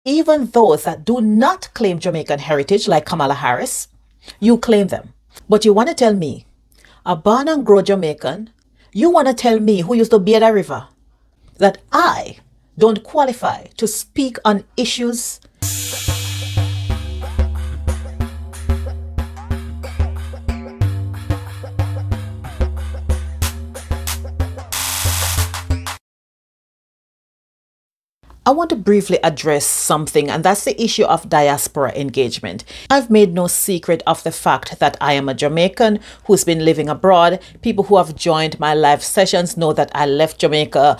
Even those that do not claim Jamaican heritage, like Kamala Harris, you claim them. But you want to tell me, a born and grow Jamaican, you want to tell me who used to be at the river, that I don't qualify to speak on issues? I want to briefly address something, and that's the issue of diaspora engagement. I've made no secret of the fact that I am a Jamaican who's been living abroad. People who have joined my live sessions know that I left Jamaica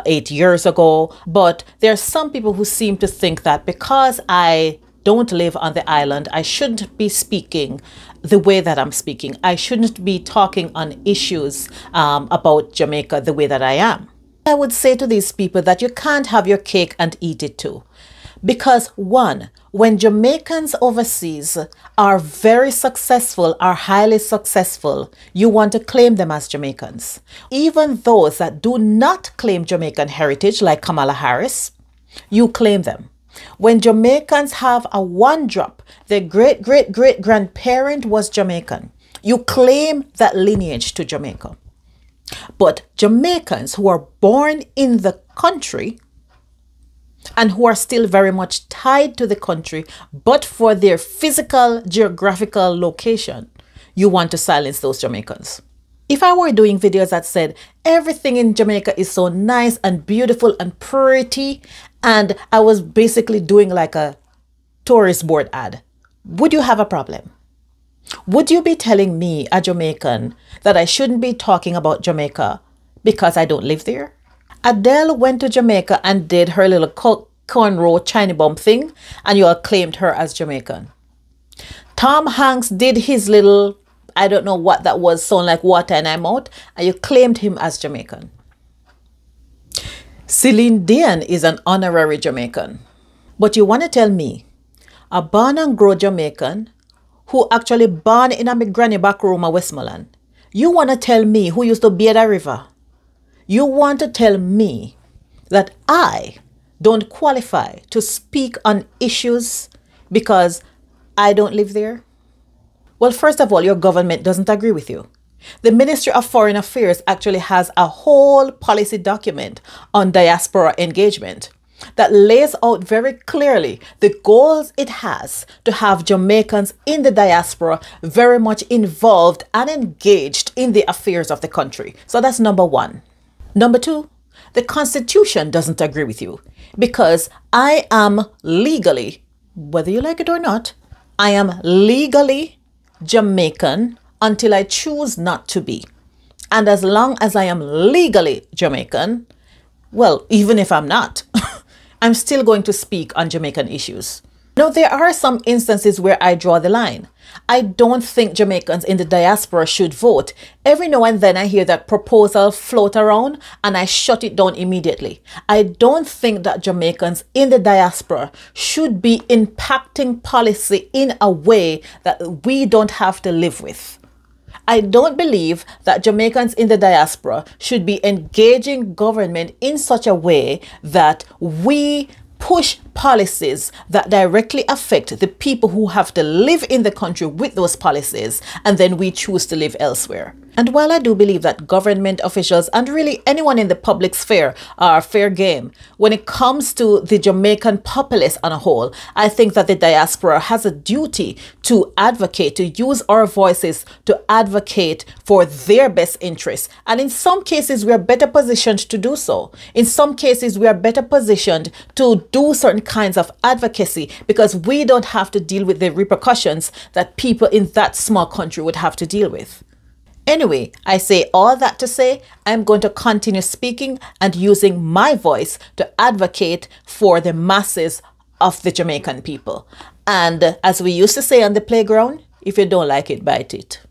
8 years ago. But there are some people who seem to think that because I don't live on the island, I shouldn't be speaking the way that I'm speaking. I shouldn't be talking on issues about Jamaica the way that I am. I would say to these people that you can't have your cake and eat it too. Because one, when Jamaicans overseas are very successful, are highly successful, you want to claim them as Jamaicans. Even those that do not claim Jamaican heritage, like Kamala Harris, you claim them. When Jamaicans have a one drop, their great-great-great-grandparent was Jamaican, you claim that lineage to Jamaica. But Jamaicans who are born in the country and who are still very much tied to the country, but for their physical, geographical location, you want to silence those Jamaicans. If I were doing videos that said everything in Jamaica is so nice and beautiful and pretty, and I was basically doing like a tourist board ad, would you have a problem? Would you be telling me, a Jamaican, that I shouldn't be talking about Jamaica because I don't live there? Adele went to Jamaica and did her little cornrow China bomb thing, and you all claimed her as Jamaican. Tom Hanks did his little, I don't know what that was, sound like water in my mouth, and you claimed him as Jamaican. Celine Dion is an honorary Jamaican. But you want to tell me, a born and grow Jamaican who actually born in a granny back room at Westmoreland, you want to tell me who used to be at the river? You want to tell me that I don't qualify to speak on issues because I don't live there? Well, first of all, your government doesn't agree with you. The Ministry of Foreign Affairs actually has a whole policy document on diaspora engagement that lays out very clearly the goals it has to have Jamaicans in the diaspora very much involved and engaged in the affairs of the country. So that's number one. Number two, the Constitution doesn't agree with you because I am legally, whether you like it or not, I am legally Jamaican until I choose not to be. And as long as I am legally Jamaican, well, even if I'm not, I'm still going to speak on Jamaican issues. Now, there are some instances where I draw the line. I don't think Jamaicans in the diaspora should vote. Every now and then I hear that proposal float around and I shut it down immediately. I don't think that Jamaicans in the diaspora should be impacting policy in a way that we don't have to live with. I don't believe that Jamaicans in the diaspora should be engaging government in such a way that we push policies that directly affect the people who have to live in the country with those policies, and then we choose to live elsewhere. And while I do believe that government officials and really anyone in the public sphere are fair game, when it comes to the Jamaican populace on a whole, I think that the diaspora has a duty to advocate, to use our voices to advocate for their best interests. And in some cases, we are better positioned to do so. In some cases, we are better positioned to do certain kinds of advocacy because we don't have to deal with the repercussions that people in that small country would have to deal with. Anyway, I say all that to say I'm going to continue speaking and using my voice to advocate for the masses of the Jamaican people. And as we used to say on the playground, if you don't like it, bite it.